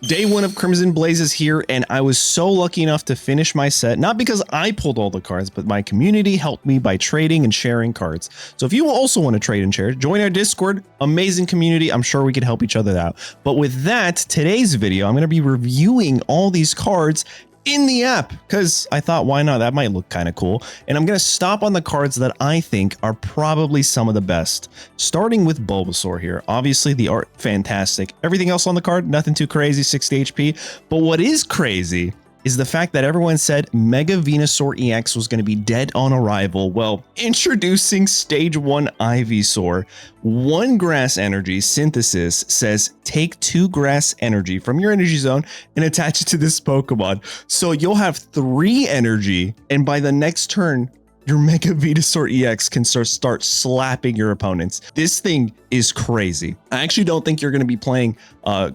Day one of Crimson Blaze is here, and I was so lucky enough to finish my set, not because I pulled all the cards, but my community helped me by trading and sharing cards. So if you also want to trade and share, join our Discord, amazing community. I'm sure we could help each other out. But with that, today's video, I'm going to be reviewing all these cards in the app because I thought, why not? That might look kind of cool. And I'm going to stop on the cards that I think are probably some of the best, starting with Bulbasaur here. Obviously the art, fantastic. Everything else on the card, nothing too crazy, 60 HP. But what is crazy is the fact that everyone said Mega Venusaur EX was going to be dead on arrival. Well, introducing Stage 1 Ivysaur. 1 grass energy synthesis says take 2 grass energy from your energy zone and attach it to this Pokemon. So you'll have 3 energy, and by the next turn, your Mega Venusaur EX can start slapping your opponents. This thing is crazy. I actually don't think you're going to be playing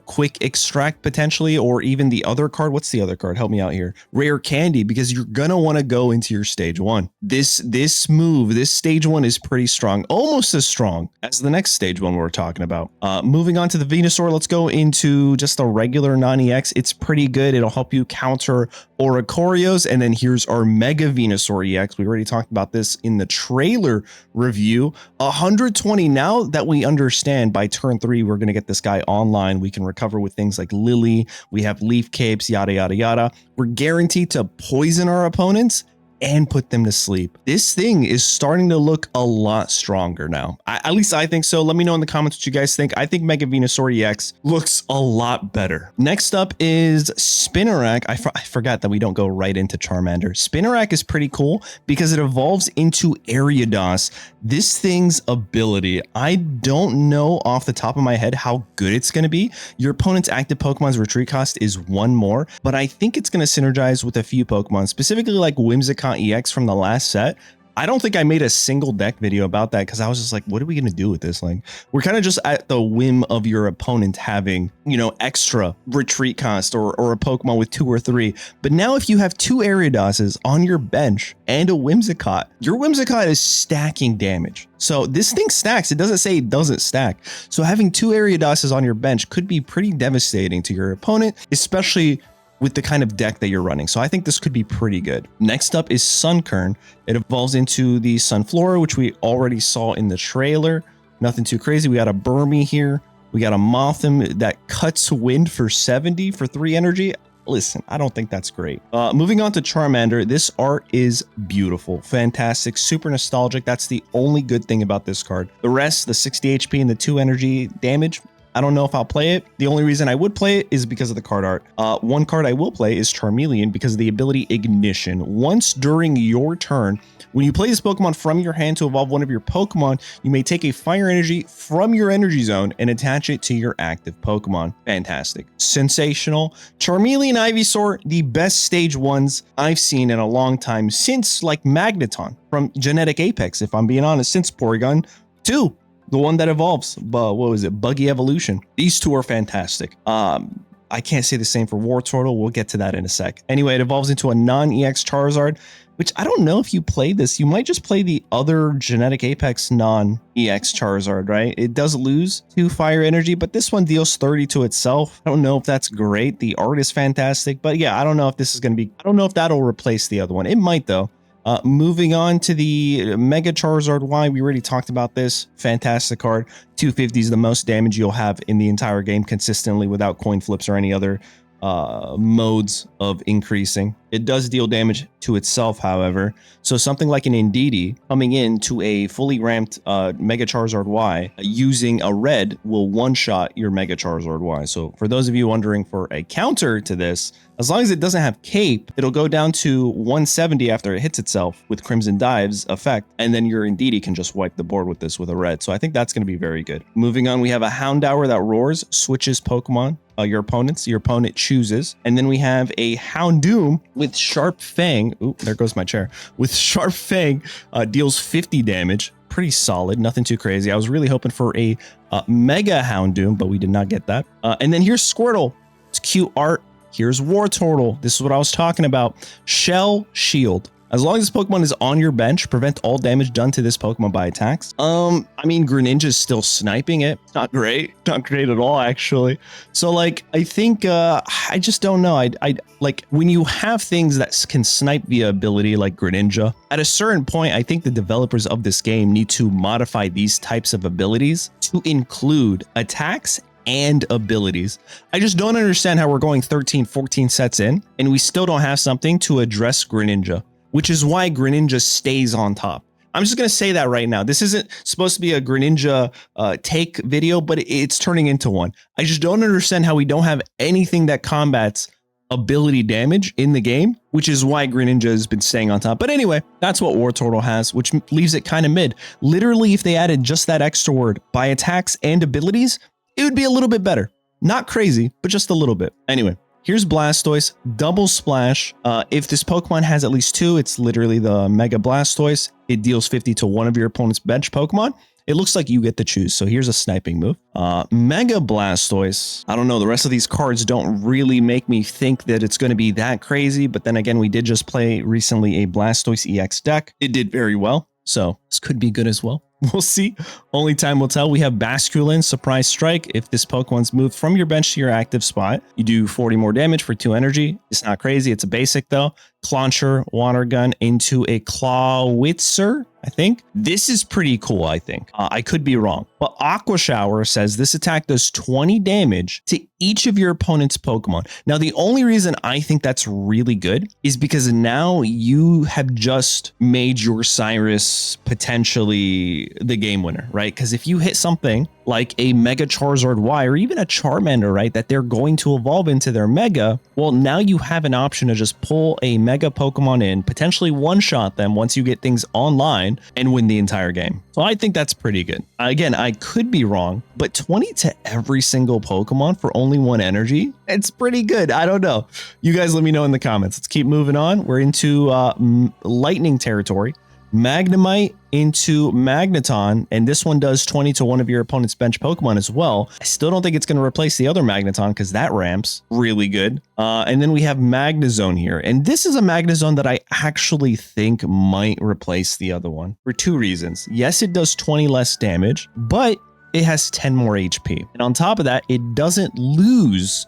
Quick Extract potentially, or even the other card. What's the other card? Help me out here. Rare Candy, because you're going to want to go into your Stage 1. This move, this Stage 1 is pretty strong, almost as strong as the next Stage 1 we're talking about. Moving on to the Venusaur, let's go into just a regular non-EX. It's pretty good. It'll help you counter Oricorios. And then here's our Mega Venusaur EX. We already talked about this in the trailer review. 120. Now that we understand by turn 3 we're going to get this guy online, we can recover with things like Lily, we have Leaf Capes, yada yada yada. We're guaranteed to poison our opponents and put them to sleep. This thing is starting to look a lot stronger now. At least I think so. Let me know in the comments what you guys think. I think Mega Venusaur EX looks a lot better. Next up is Spinarak. I forgot that we don't go right into Charmander. Spinarak is pretty cool because it evolves into Ariados. This thing's ability, I don't know off the top of my head how good it's going to be. Your opponent's active Pokemon's retreat cost is 1 more, but I think it's going to synergize with a few Pokemon, specifically like Whimsicott EX from the last set. I don't think I made a single deck video about that because I was just like, what are we going to do with this? Like, we're kind of just at the whim of your opponent having, you know, extra retreat cost or a Pokemon with 2 or 3. But now if you have 2 Ariadoses on your bench and a Whimsicott, your Whimsicott is stacking damage. So this thing stacks. It doesn't say it doesn't stack. So having 2 Ariadoses on your bench could be pretty devastating to your opponent, especially with the kind of deck that you're running. So I think this could be pretty good. Next up is Sunkern. It evolves into the Sunflora, which we already saw in the trailer. Nothing too crazy. We got a Burmy here. We got a Mothim that cuts wind for 70 for 3 energy. Listen, I don't think that's great. Moving on to Charmander, this art is beautiful, fantastic, super nostalgic. That's the only good thing about this card. The rest, the 60 HP and the 2 energy damage, I don't know if I'll play it. The only reason I would play it is because of the card art. One card I will play is Charmeleon because of the ability Ignition. Once during your turn, when you play this Pokemon from your hand to evolve one of your Pokemon, you may take a fire energy from your energy zone and attach it to your active Pokemon. Fantastic. Sensational. Charmeleon, Ivysaur, the best Stage 1s I've seen in a long time since like Magneton from Genetic Apex, if I'm being honest, since Porygon 2. The one that evolves, but what was it? Buggy Evolution. These 2 are fantastic. I can't say the same for Wartortle. We'll get to that in a sec. Anyway, it evolves into a non-EX Charizard, which I don't know if you play this. You might just play the other Genetic Apex non-EX Charizard, right? It does lose 2 fire energy, but this one deals 30 to itself. I don't know if that's great. The art is fantastic, but yeah, I don't know if this is going to be, I don't know if that'll replace the other one. It might though. Moving on to the Mega Charizard Y, we already talked about this. Fantastic card. 250 is the most damage you'll have in the entire game consistently without coin flips or any other modes of increasing. It does deal damage to itself, however. So something like an Indeedee coming into a fully ramped Mega Charizard Y using a red will one-shot your Mega Charizard Y. So for those of you wondering for a counter to this, as long as it doesn't have Cape, it'll go down to 170 after it hits itself with Crimson Dive's effect, and then your Indeedee can just wipe the board with this with a red. So I think that's going to be very good. Moving on, we have a Houndour that roars, switches Pokemon. Your opponent chooses. And then we have a Houndoom with Sharp Fang. Ooh, there goes my chair. With Sharp Fang, deals 50 damage. Pretty solid, nothing too crazy. I was really hoping for a Mega Houndoom, but we did not get that. And then here's Squirtle. It's cute art. Here's Wartortle. This is what I was talking about. Shell Shield. As long as this Pokemon is on your bench, prevent all damage done to this Pokemon by attacks. I mean, Greninja's still sniping it. It's not great. Not great at all, actually. So, like, I think, I just don't know. I like, when you have things that can snipe via ability like Greninja, at a certain point, I think the developers of this game need to modify these types of abilities to include attacks and abilities. I just don't understand how we're going 13, 14 sets in, and we still don't have something to address Greninja, which is why Greninja stays on top. I'm just going to say that right now. This isn't supposed to be a Greninja take video, but it's turning into one. I just don't understand how we don't have anything that combats ability damage in the game, which is why Greninja has been staying on top. But anyway, that's what Wartortle has, which leaves it kind of mid. Literally, if they added just that extra word, by attacks and abilities, it would be a little bit better. Not crazy, but just a little bit. Anyway, here's Blastoise, double splash. If this Pokemon has at least 2, it's literally the Mega Blastoise. It deals 50 to one of your opponent's bench Pokemon. It looks like you get to choose. So here's a sniping move. Mega Blastoise. I don't know. The rest of these cards don't really make me think that it's going to be that crazy. But then again, we did just play recently a Blastoise EX deck. It did very well. So this could be good as well. We'll see. Only time will tell. We have Basculin, Surprise Strike. If this Pokemon's moved from your bench to your active spot, you do 40 more damage for 2 energy. It's not crazy. It's a basic though. Clauncher, Water Gun into a Clawitzer, I think. This is pretty cool, I think. I could be wrong. But Aqua Shower says this attack does 20 damage to each of your opponent's Pokemon. Now, the only reason I think that's really good is because now you have just made your Cyrus potentially the game winner, right? Because if you hit something like a Mega Charizard Y or even a Charmander, right, that they're going to evolve into their Mega, well, now you have an option to just pull a Mega Pokemon in, potentially one-shot them once you get things online and win the entire game. So I think that's pretty good. Again, I could be wrong, but 20 to every single Pokemon for only 1 energy, it's pretty good. I don't know. You guys let me know in the comments. Let's keep moving on. We're into lightning territory. Magnemite into Magneton, and this one does 20 to one of your opponent's bench Pokemon as well. I still don't think it's going to replace the other Magneton because that ramps really good. And then we have Magnezone here, and this is a Magnezone that I actually think might replace the other one for 2 reasons. Yes, it does 20 less damage, but it has 10 more HP. And on top of that, it doesn't lose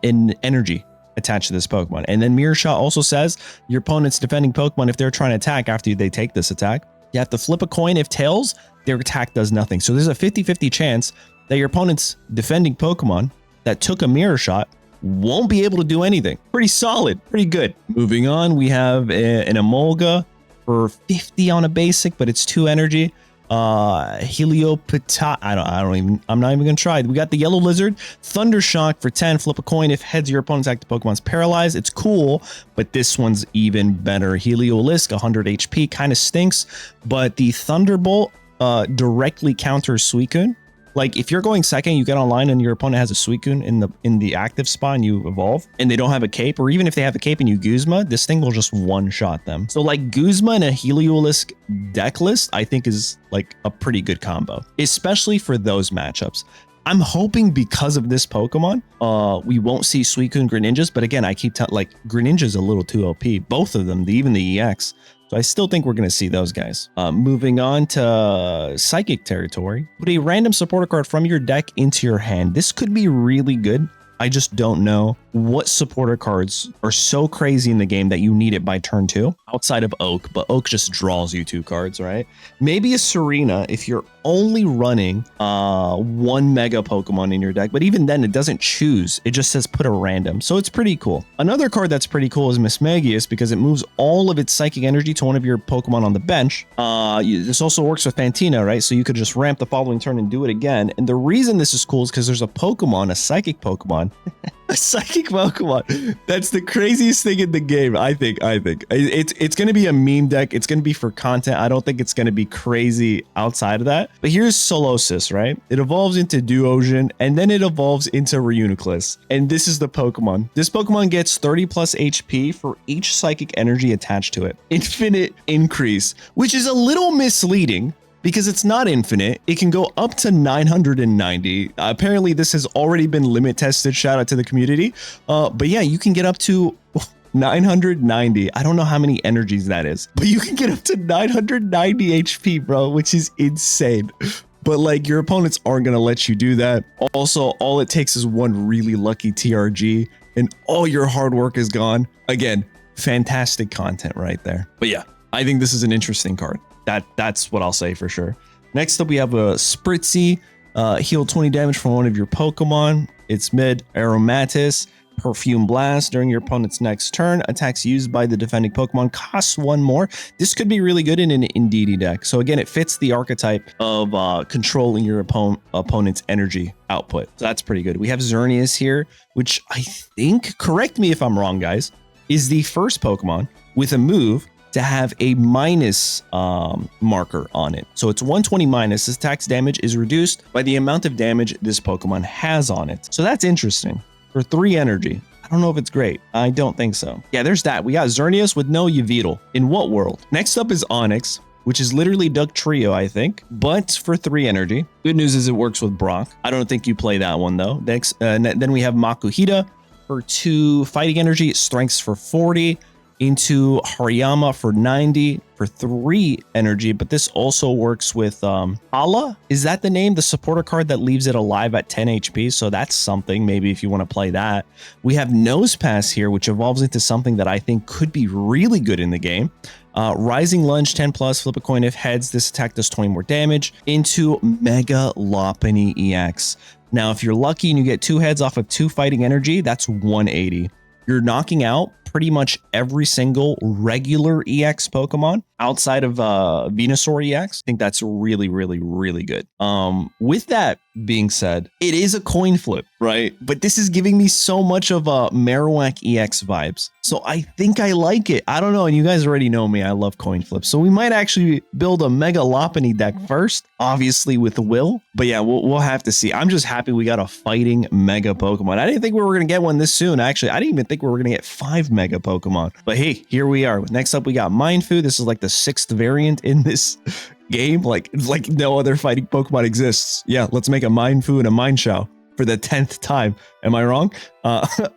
in energy attached to this Pokemon. And then Mirror Shot also says your opponent's defending Pokemon, if they're trying to attack after they take this attack, you have to flip a coin. If tails, their attack does nothing. So there's a 50-50 chance that your opponent's defending Pokemon that took a Mirror Shot won't be able to do anything. Pretty solid, pretty good. Moving on, we have an Emolga for 50 on a basic, but it's 2 energy. Heliopita, I'm not even gonna try. We got the Yellow Lizard, Thunder Shock for 10, flip a coin. If heads, your opponent's active Pokemon's paralyzed. It's cool, but this one's even better. Heliolisk, 100 HP, kind of stinks, but the Thunderbolt directly counters Suicune. Like, if you're going second, you get online and your opponent has a Suicune in the active spot and you evolve, and they don't have a cape, or even if they have a cape and you Guzma, this thing will just one-shot them. So, like, Guzma and a Heliolisk deck list, I think is, like, a pretty good combo, especially for those matchups. I'm hoping because of this Pokemon, we won't see Suicune Greninjas, but again, I keep telling, like, Greninja's a little too OP. Both of them, even the EX. So I still think we're going to see those guys. Moving on to Psychic territory. Put a random supporter card from your deck into your hand. This could be really good. I just don't know what supporter cards are so crazy in the game that you need it by turn 2 outside of Oak, but Oak just draws you 2 cards, right? Maybe a Serena if you're only running 1 Mega Pokemon in your deck, but even then it doesn't choose. It just says put a random, so it's pretty cool. Another card that's pretty cool is Mismagius because it moves all of its psychic energy to one of your Pokemon on the bench. This also works with Fantina, right? So you could just ramp the following turn and do it again. And the reason this is cool is because there's a Pokemon, a Psychic Pokemon, a Psychic Pokemon. That's the craziest thing in the game, I think. It's going to be a meme deck. It's going to be for content. I don't think it's going to be crazy outside of that. But here's Solosis, right? It evolves into Duosion, and then it evolves into Reuniclus. And this is the Pokemon. This Pokemon gets 30 plus HP for each psychic energy attached to it. Infinite increase, which is a little misleading, because it's not infinite. It can go up to 990. Apparently, this has already been limit tested. Shout out to the community. But yeah, you can get up to 990. I don't know how many energies that is, but you can get up to 990 HP, bro, which is insane. But like your opponents aren't going to let you do that. Also, all it takes is one really lucky TRG and all your hard work is gone. Again, fantastic content right there. But yeah, I think this is an interesting card. That's what I'll say for sure. Next up, we have a Spritzy, heal 20 damage from one of your Pokemon. It's mid. Aromatis, Perfume Blast. During your opponent's next turn, attacks used by the defending Pokemon costs 1 more. This could be really good in an Indeedee deck. So again, it fits the archetype of controlling your opponent's energy output. So that's pretty good. We have Xerneas here, which I think, correct me if I'm wrong, guys, is the first Pokemon with a move to have a minus marker on it. So it's 120 minus. This attack's damage is reduced by the amount of damage this Pokemon has on it. So that's interesting. For 3 energy. I don't know if it's great. I don't think so. Yeah, there's that. We got Xerneas with no Yveltal. In what world? Next up is Onix, which is literally Duck Trio, I think, but for 3 energy. Good news is it works with Brock. I don't think you play that one though. Next, then we have Makuhita for 2 fighting energy, strengths for 40, into Hariyama for 90 for 3 energy, but this also works with Hala. Is that the name? The supporter card that leaves it alive at 10 HP. So that's something, maybe if you want to play that. We have Nose Pass here, which evolves into something that I think could be really good in the game. Rising Lunge 10 plus, flip a coin if heads. This attack does 20 more damage into Mega Lopunny EX. Now, if you're lucky and you get 2 heads off of 2 fighting energy, that's 180. You're knocking out pretty much every single regular EX Pokemon outside of Venusaur EX. I think that's really, really, really good. With that being said, it is a coin flip, right? But this is giving me so much of Marowak EX vibes. So I think I like it. I don't know. And you guys already know me. I love coin flips. So we might actually build a Mega Lopunny deck first, obviously with Will. But yeah, we'll have to see. I'm just happy we got a fighting Mega Pokemon. I didn't think we were going to get one this soon. Actually, I didn't even think we were going to get 5 Mega Pokemon. But hey, here we are. Next up, we got Mindfu. This is like the 6th variant in this game. Like no other fighting Pokemon exists. Yeah, let's make a Mindfu and a Mindshao for the 10th time. Am I wrong?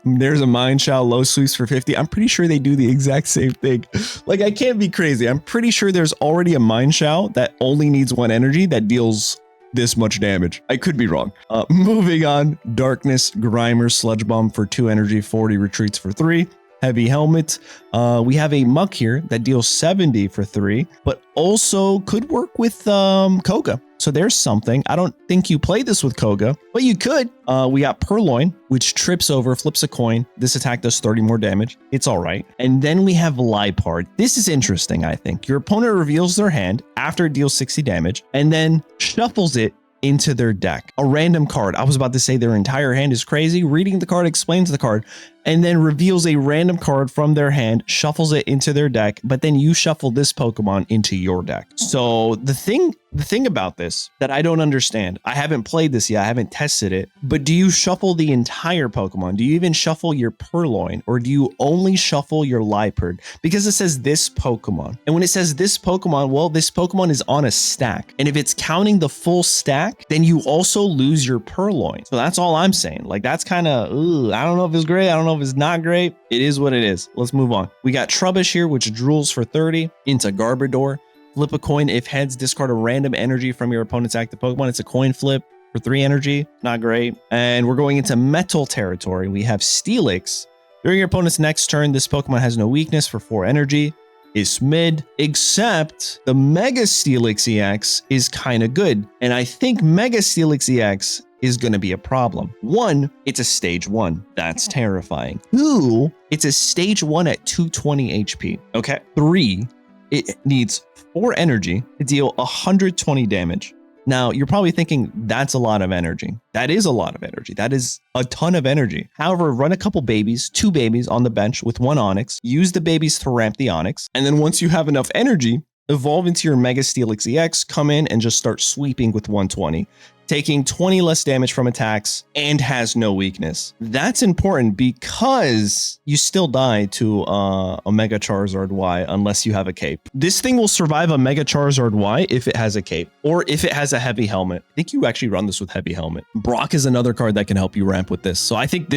There's a Mindshao low sweeps for 50. I'm pretty sure they do the exact same thing. Like, I can't be crazy. I'm pretty sure there's already a Mindshao that only needs 1 energy that deals this much damage. I could be wrong. Moving on, Darkness, Grimer, Sludge Bomb for 2 energy, 40 retreats for 3. Heavy Helmet. We have a Muck here that deals 70 for 3, but also could work with Koga. So there's something. I don't think you play this with Koga, but you could. We got Purloin, which trips over, flips a coin. This attack does 30 more damage. It's all right. And then we have Liepard. This is interesting, I think. Your opponent reveals their hand after it deals 60 damage and then shuffles it into their deck. A random card. I was about to say their entire hand is crazy. Reading the card explains the card and then reveals a random card from their hand, shuffles it into their deck, but then you shuffle this Pokemon into your deck. So the thing about this that I don't understand, I haven't played this yet, I haven't tested it, but do you shuffle the entire Pokemon? Do you even shuffle your Purloin, or do you only shuffle your Liepard? Because it says this Pokemon. And when it says this Pokemon, well, this Pokemon is on a stack. And if it's counting the full stack, then you also lose your Purloin. So that's all I'm saying. Like, that's kind of, I don't know if it's great. I don't know if it's not great. It is what it is. Let's move on. We got Trubbish here, which drools for 30 into Garbodor. Flip a coin. If heads, discard a random energy from your opponent's active Pokemon. It's a coin flip for 3 energy. Not great. And we're going into Metal territory. We have Steelix. During your opponent's next turn, this Pokemon has no weakness for 4 energy. Is mid, except the Mega Steelix EX is kind of good. And I think Mega Steelix EX is going to be a problem. 1, it's a stage 1. That's terrifying. 2, it's a stage 1 at 220 HP. Okay. 3, it needs 4 energy to deal 120 damage. Now, you're probably thinking that's a lot of energy. That is a lot of energy. That is a ton of energy. However, run a couple babies, 2 babies on the bench with 1 Onix, use the babies to ramp the Onix, and then once you have enough energy, evolve into your Mega Steelix EX, come in and just start sweeping with 120. taking 20 less damage from attacks, and has no weakness. That's important because you still die to a Mega Charizard Y unless you have a cape. This thing will survive a Mega Charizard Y if it has a cape or if it has a heavy helmet. I think you actually run this with heavy helmet. Brock is another card that can help you ramp with this. So I think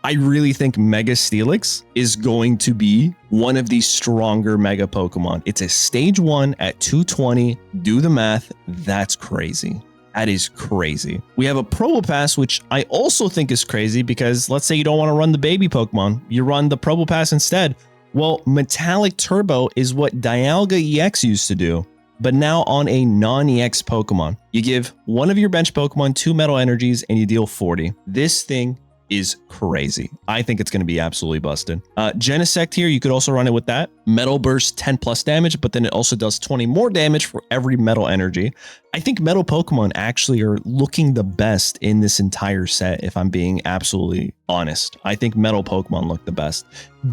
I really think Mega Steelix is going to be one of these stronger Mega Pokemon. It's a stage 1 at 220. Do the math. That's crazy. That is crazy. We have a Probopass, which I also think is crazy because let's say you don't want to run the baby Pokemon. You run the Probopass instead. Well, Metallic Turbo is what Dialga EX used to do, but now on a non-EX Pokemon. You give one of your bench Pokemon 2 Metal Energies and you deal 40. This thing is crazy. I think it's going to be absolutely busted. Genesect here, you could also run it with that. Metal Burst 10 plus damage, but then it also does 20 more damage for every Metal Energy. I think Metal Pokemon actually are looking the best in this entire set, if I'm being absolutely honest. I think Metal Pokemon look the best.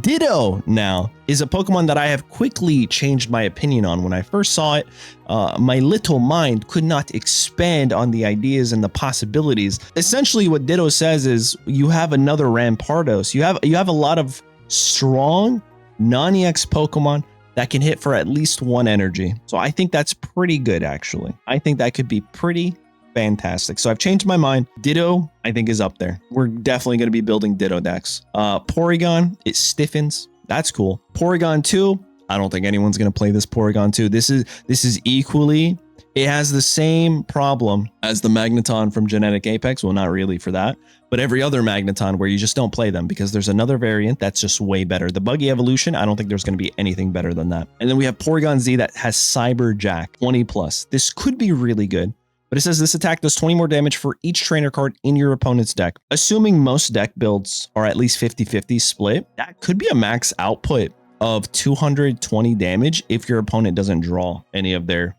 Ditto now is a Pokemon that I have quickly changed my opinion on. When I first saw it, my little mind could not expand on the ideas and the possibilities. Essentially, what Ditto says is you have another Rampardos. You have a lot of strong non-EX Pokemon that can hit for at least 1 energy. So I think that's pretty good, actually. I think that could be pretty fantastic. So I've changed my mind. Ditto, I think, is up there. We're definitely going to be building Ditto decks. Porygon, it stiffens. That's cool. Porygon 2, I don't think anyone's going to play this Porygon 2. This is equally, it has the same problem as the Magneton from Genetic Apex. Well, not really for that, but every other Magneton where you just don't play them because there's another variant that's just way better. The Buggy Evolution, I don't think there's going to be anything better than that. And then we have Porygon Z that has Cyber Jack 20 plus. This could be really good. But it says this attack does 20 more damage for each trainer card in your opponent's deck. Assuming most deck builds are at least 50-50 split, that could be a max output of 220 damage if your opponent doesn't draw any of their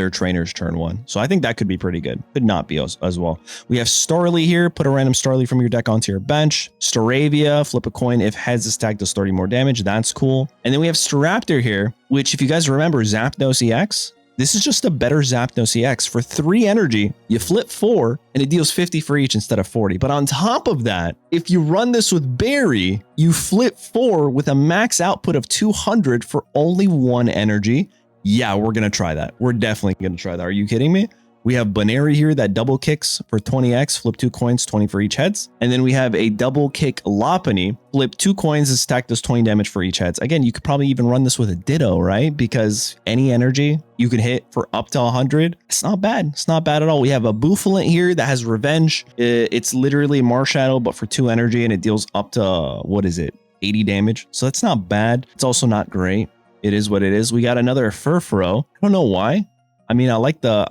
trainers turn 1. So I think that could be pretty good. Could not be as well. We have Starly here. Put a random Starly from your deck onto your bench. Staravia, flip a coin. If heads, this attack does 30 more damage. That's cool. And then we have Staraptor here, which if you guys remember Zapdos EX, this is just a better Zapdos EX. For 3 energy, you flip 4, and it deals 50 for each instead of 40. But on top of that, if you run this with Berry, you flip 4 with a max output of 200 for only 1 energy. Yeah, we're going to try that. We're definitely going to try that. Are you kidding me? We have Baneri here that double kicks for 20x, flip 2 coins, 20 for each heads. And then we have a double kick Lopunny, flip 2 coins, this attack does 20 damage for each heads. Again, you could probably even run this with a Ditto, right? Because any energy you can hit for up to 100. It's not bad. It's not bad at all. We have a Bouffalant here that has Revenge. It's literally Marshadow, but for 2 energy, and it deals up to, what is it, 80 damage. So that's not bad. It's also not great. It is what it is. We got another Furfuro. I don't know why. I mean, I like the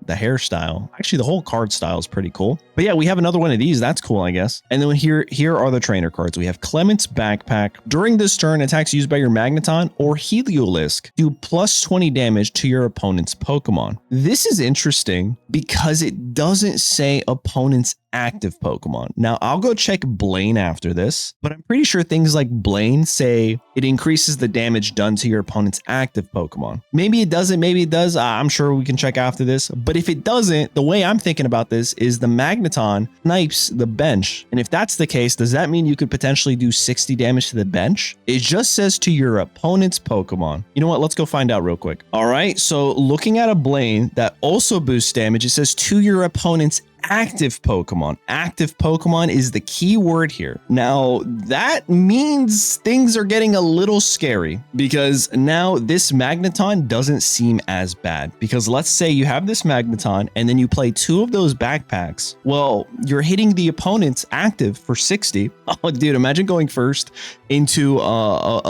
hairstyle. Actually, the whole card style is pretty cool. But yeah, we have another one of these. That's cool, I guess. And then here are the trainer cards. We have Clement's Backpack. During this turn, attacks used by your Magneton or Heliolisk do plus 20 damage to your opponent's Pokemon. This is interesting because it doesn't say opponent's active Pokemon. Now, I'll go check Blaine after this, but I'm pretty sure things like Blaine say it increases the damage done to your opponent's active Pokemon. Maybe it doesn't, maybe it does. I'm sure we can check after this. But if it doesn't, the way I'm thinking about this is the Magneton snipes the bench. And if that's the case, does that mean you could potentially do 60 damage to the bench? It just says to your opponent's Pokemon. You know what? Let's go find out real quick. All right. So looking at a Blaine that also boosts damage, it says to your opponent's active Pokemon. Active Pokemon is the key word here. Now, that means things are getting a little scary because now this Magneton doesn't seem as bad. Because let's say you have this Magneton and then you play 2 of those backpacks. Well, you're hitting the opponent's active for 60. Oh, dude, imagine going first into a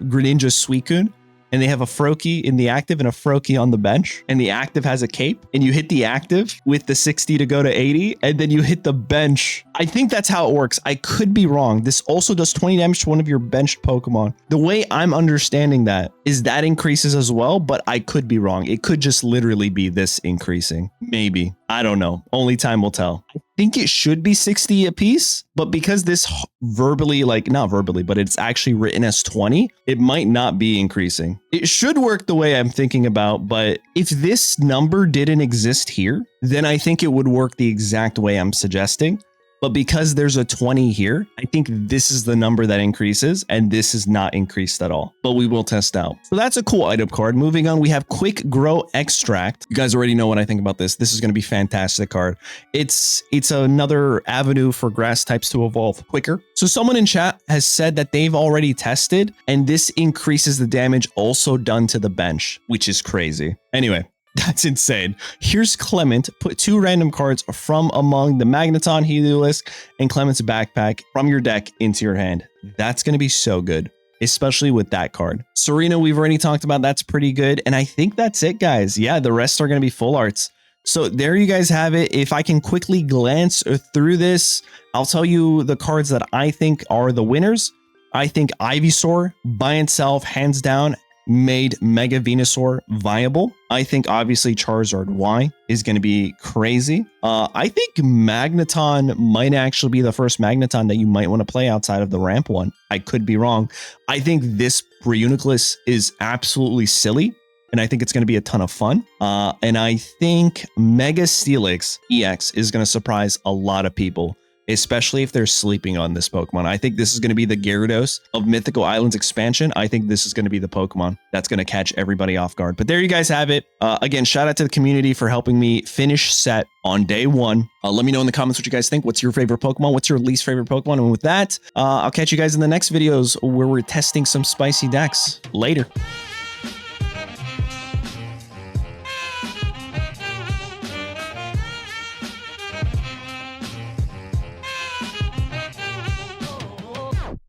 Greninja Suicune. And they have a Froakie in the active and a Froakie on the bench. And the active has a cape. And you hit the active with the 60 to go to 80. And then you hit the bench. I think that's how it works. I could be wrong. This also does 20 damage to one of your benched Pokemon. The way I'm understanding that is that increases as well. But I could be wrong. It could just literally be this increasing. Maybe. I don't know. Only time will tell. I think it should be 60 a piece, but because this verbally, like not verbally, but it's actually written as 20, it might not be increasing. It should work the way I'm thinking about, but if this number didn't exist here, then I think it would work the exact way I'm suggesting. But because there's a 20 here, I think this is the number that increases, and this is not increased at all. But we will test out. So that's a cool item card. Moving on, we have Quick Grow Extract. You guys already know what I think about this. This is going to be fantastic card. It's another avenue for grass types to evolve quicker. So someone in chat has said that they've already tested, and this increases the damage also done to the bench, which is crazy. Anyway. That's insane. Here's Clement. Put 2 random cards from among the Magneton, Heliolisk, and Clement's backpack from your deck into your hand. That's going to be so good, especially with that card. Serena, we've already talked about. That's pretty good. And I think that's it, guys. Yeah, the rest are going to be full arts. So there you guys have it. If I can quickly glance through this, I'll tell you the cards that I think are the winners. I think Ivysaur by itself, hands down, made Mega Venusaur viable. I think obviously Charizard Y is going to be crazy. I think Magneton might actually be the first Magneton that you might want to play outside of the ramp one. I could be wrong. I think this Reuniclus is absolutely silly, and I think it's going to be a ton of fun. And I think Mega Steelix EX is going to surprise a lot of people, especially if they're sleeping on this Pokemon. I think this is going to be the Gyarados of Mythical Islands expansion. I think this is going to be the Pokemon that's going to catch everybody off guard. But there you guys have it. Again, shout out to the community for helping me finish set on day 1. Let me know in the comments what you guys think. What's your favorite Pokemon? What's your least favorite Pokemon? And with that, I'll catch you guys in the next videos where we're testing some spicy decks. Later.